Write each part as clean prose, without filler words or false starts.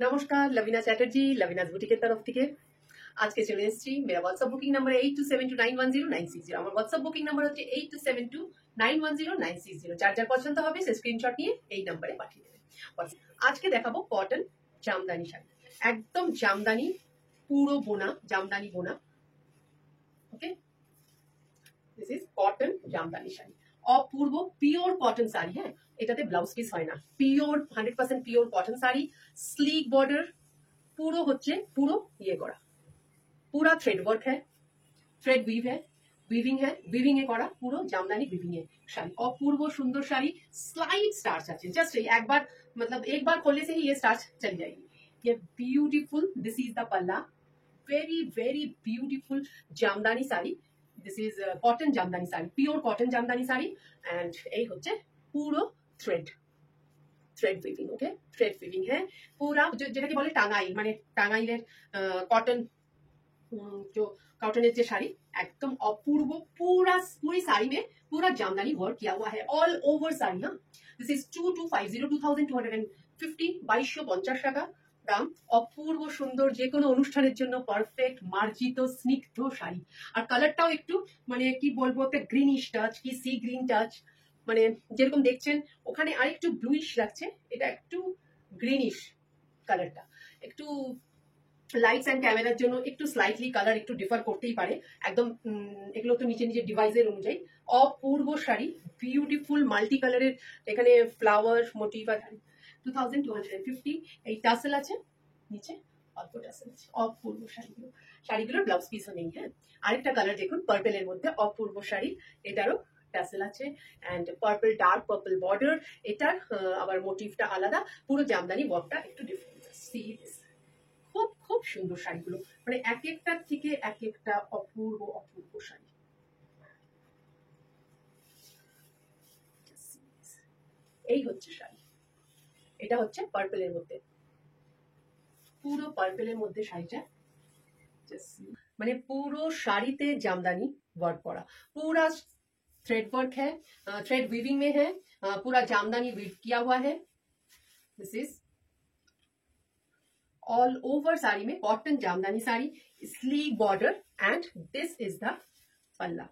নমস্কার, লবিনা চ্যাটার্জি লবিনাস বুটিকের তরফ থেকে আজকে চলে এসেছি। মেরা হোয়াটসঅ্যাপ বুকিং নাম্বার 8272910960। আমার হোয়াটসঅ্যাপ বুকিং নাম্বার হচ্ছে 8272910960। যার যার পছন্দ হবে সে স্ক্রিনশট নিয়ে এই নাম্বারে পাঠিয়ে দেবে। আজকে দেখাবো কটন জামদানি শাড়ি, একদম জামদানি, পুরো বোনা, জামদানি বোনা। Okay, this is cotton jamdani sari, অপূর্ব পিওর কটন শাড়ি। হ্যাঁ, এটাতে ব্লাউজ পিস হয় না, pure 100% pure cotton sari. Slick border, পুরো হচ্ছে পুরো ইয়ে করা, पूरा थ्रेड वर्क है, थ्रेड वीव है, वीविंग है करा, पूरा जामदानी वीविंग है शाड़ी, अपूर्व सुंदर शाड़ी। स्लाइड स्टार्च আছে, जस्ट एक बार मतलब एक बार खोलने से ही ये स्टार्च चली जाएगी। ये ब्यूटीफुल, दिस इज द पल्ला, very very beautiful Jamdani sari. This is cotton Jamdani sari, pure cotton jamdani sari. And এই হচ্ছে পুরো থ্রেড উইভিং। ওকে, থ্রেড উইভিং है पूरा, যেটাকে বলে টাঙ্গাইল, মানে টাঙ্গাইলের কটন, जो कॉटन যে শাড়ি, একদম অপূর্ব। पूरी साड़ी में पूरा जामदानी वर्क किया हुआ है, ऑल ओवर साड़ी। हाँ, दिस इज 2250 2250 টাকা দাম। অপূর্ব সুন্দর, যে কোনো অনুষ্ঠানের জন্য পারফেক্ট, মার্জিত স্নিগ্ধ শাড়ি। আর কালারটাও একটু মানে কি বলবো, একটা গ্রিনিশ টাচ, কি সি গ্রিন টাচ, মানে যেরকম দেখছেন ওখানে আরেকটু ব্লুইশ লাগছে, এটা একটু গ্রিনিশ কালারটা। একটু লাইটস এন্ড ক্যামেরার জন্য একটু স্লাইটলি কালার একটু ডিফার করতেই পারে, একদম এগুলো তো নিচে নিচে ডিভাইসের অনুযায়ী। অপূর্ব শাড়ি, বিউটিফুল মাল্টি কালারের, এখানে ফ্লাওয়ার মোটিভ আছে। 2250। এই টাসেল আছে নিচে, অল্প টাসেল আছে। অপূর্ব শাড়িগুলোর ব্লাউজ পিসও নেই। হ্যাঁ, আরেকটা কালার দেখুন পার্পেলের মধ্যে, অপূর্ব শাড়ি, এটারও টাসেল আছে। And purple, dark purple border, এটার আবার মোটিভটা আলাদা, পুরো জামদানি ওয়ার্কটা একটু ডিফারেন্ট। সি দিস, খুব খুব সুন্দর শাড়িগুলো, মানে এক একটার থেকে এক একটা অপূর্ব অপূর্ব শাড়ি। এই হচ্ছে শাড়ি, এটা হচ্ছে পার্পেলের মধ্যে, পুরো পার্পেলের মধ্যে শাড়িটা, মানে পুরো শাড়িতে জামদানি वर्क करा, पूरा थ्रेड वर्क है, थ्रेड वीविंग में है, पूरा जामदानी वीव किया हुआ है। This is all over sari में cotton jamdani sari, sleek border, and this is the palla.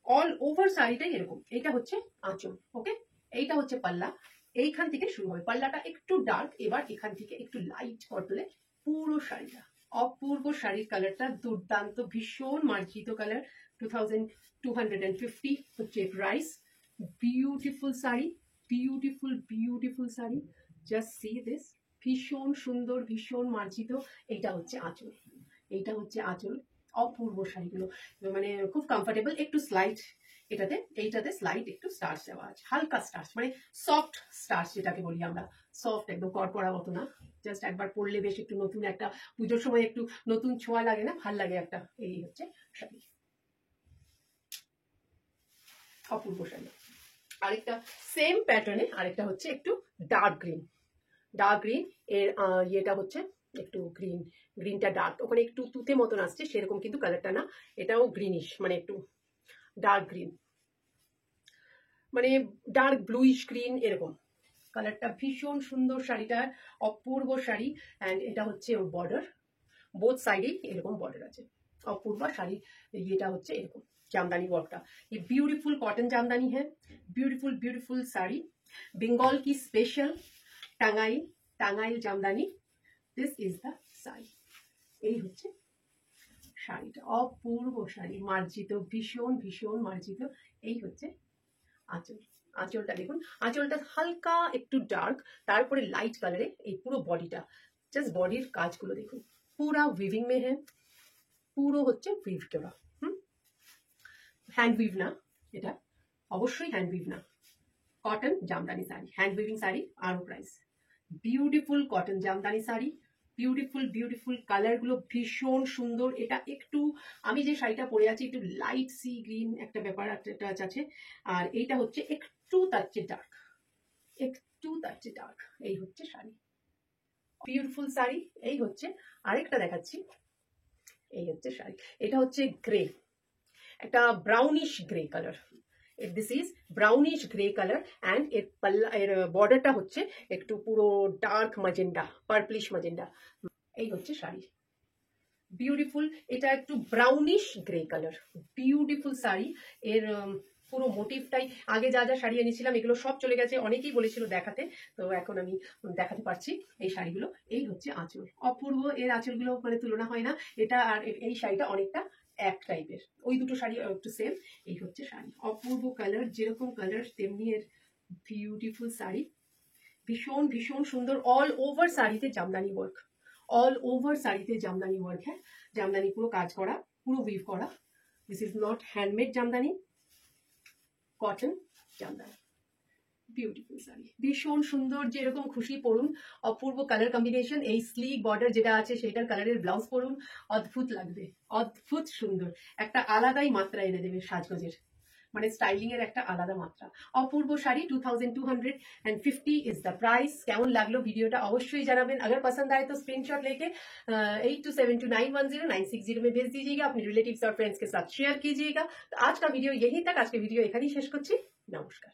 All over শাড়িটাই এরকম। এটা হচ্ছে আঁচল। ওকে, এইটা হচ্ছে পাল্লা, এইখান থেকে শুরু হবে। পাল্লাটা একটু ডার্ক, এবার এখান থেকে একটু লাইট পার্পলে পুরো শাড়িটা। অপূর্ব শাড়ির কালারটা দুর্দান্ত, ভীষণ মার্জিত কালার। 2250 হচ্ছে price. Beautiful sari, beautiful beautiful sari, just see this, ভীষণ সুন্দর, ভীষণ মার্জিত। এইটা হচ্ছে আঁচল, এইটা হচ্ছে আঁচল। অপূর্ব শাড়িগুলো মানে খুব কমফোর্টেবল, একটু স্লাইট এইটাতে স্লাইট একটু স্টার্চ দেওয়া আছে, হালকা স্টার্চ, মানে সফট স্টার্চ যেটাকে বলি আমরা, সফট, একদম কড়কড়া মতো না। জাস্ট একবার পরলে বেশ একটু নতুন, একটা পুজোর সময় একটু নতুন ছোঁয়া লাগে না, ভাল লাগে একটা। এই হচ্ছে শাড়ি, অপূর্ব শাড়ি। আরেকটা সেম প্যাটার্নে, আরেকটা হচ্ছে একটু ডার্ক গ্রিন, এর ইয়েটা হচ্ছে একটু গ্রিনটা ডার্ক, ওখানে একটু তুতে মতন আসছে সেরকম, কিন্তু কালারটা না, এটাও গ্রিনিশ, মানে একটু ডার্ক গ্রিন, মানে ডার্ক ব্লুইশ গ্রিন এরকম কালারটা। ভীষণ সুন্দর শাড়িটার, অপূর্ব শাড়ি। অ্যান্ড এটা হচ্ছে ওর বর্ডার, বোথ সাইডেই এরকম বর্ডার আছে। অপূর্ব শাড়ি, ইয়েটা হচ্ছে এরকম জামদানি ওয়ার্কটা। ये ब्यूटीफुल कॉटन जामदानी है, ब्यूटीफुल ब्यूटीफुल साड़ी, बंगाल की special Tangail Jamdani. This is the sari, এই হচ্ছে শাড়িটা, অপূর্ব শাড়ি, মার্জিত, ভীষণ ভীষণ মার্জিত। এই হচ্ছে আঁচল, আঁচলটা দেখুন, আঁচলটা হালকা একটু ডার্ক, তারপরে লাইট কালারে এই পুরো বডিটা। জাস্ট বডির কাজগুলো দেখুন, পুরা উইভিং মে হ্যাঁ, পুরো হচ্ছে উইভ করা। হ্যান্ড উইভ না, এটা অবশ্যই হ্যান্ড উইভ না, cotton jamdani sari, hand weaving sari আরো price. Beautiful cotton jamdani sari, beautiful beautiful কালারগুলো ভীষণ সুন্দর। এটা একটু, আমি যে শাড়িটা পরে আছি একটু লাইট সি গ্রিন একটা ব্যাপার টাচ আছে, আর এইটা হচ্ছে একটু তার চেয়ে ডার্ক, একটু তার চেয়ে ডার্ক। এই হচ্ছে শাড়ি, বিউটিফুল শাড়ি। এই হচ্ছে আরেকটা দেখাচ্ছি, এই হচ্ছে শাড়ি, এটা হচ্ছে গ্রে, একটা brownish grey colour. This is brownish grey colour and এর পাল্লা এর বর্ডারটা হচ্ছে একটু পুরো ডার্ক মাজেন্ডা, পার্পলিশ মাজেন্ডা। এই হচ্ছে শাড়ি, বিউটিফুল। এটা একটু brownish grey colour, beautiful sari. এর পুরো মোটিভটাই, আগে যা যা শাড়ি এনেছিলাম এগুলো সব চলে গেছে, অনেকেই বলেছিল দেখাতে, তো এখন আমি দেখাতে পারছি এই শাড়িগুলো। এই হচ্ছে আঁচল, অপূর্ব। এর আঁচলগুলো মানে তুলনা হয় না, এটা আর এই শাড়িটা অনেকটা এক টাইপের, ওই দুটো শাড়ি একটু সেম। এই হচ্ছে শাড়ি, অপূর্ব কালার, যেরকম কালার তেমনি এর বিউটিফুল শাড়ি, ভীষণ ভীষণ সুন্দর। অল ওভার শাড়িতে জামদানি ওয়ার্ক, অল ওভার শাড়িতে জামদানি ওয়ার্ক। হ্যাঁ, জামদানি পুরো কাজ করা, পুরো উইভ করা। This is not handmade Jamdani, cotton Jamdani. Beautiful sari, ভীষণ সুন্দর, যেরকম খুশি পরুন। অপূর্ব কালার কম্বিনেশন, এই স্লিক বর্ডার যেটা আছে সেটার কালারের ব্লাউজ পরুন, অদ্ভুত লাগবে, অদ্ভুত সুন্দর। একটা আলাদাই মাত্রা এনে দেবে সাজগোজের, মানে স্টাইলিং এর একটা আলাদা মাত্রা। অপূর্ব শাড়ি, 2250 ইজ দ্য প্রাইস। কেমন লাগলো ভিডিयोটা অবশ্যই জানাবেন। अगर पसंद आए तो स्क्रीनशॉट लेके 8272910960 में भेज दीजिएगा, अपने रिलेटिव्स और फ्रेंड्स के साथ शेयर कीजिएगा। तो आज का वीडियो यहीं तक, आज के वीडियो এখানেই শেষ করছি। নমস্কার।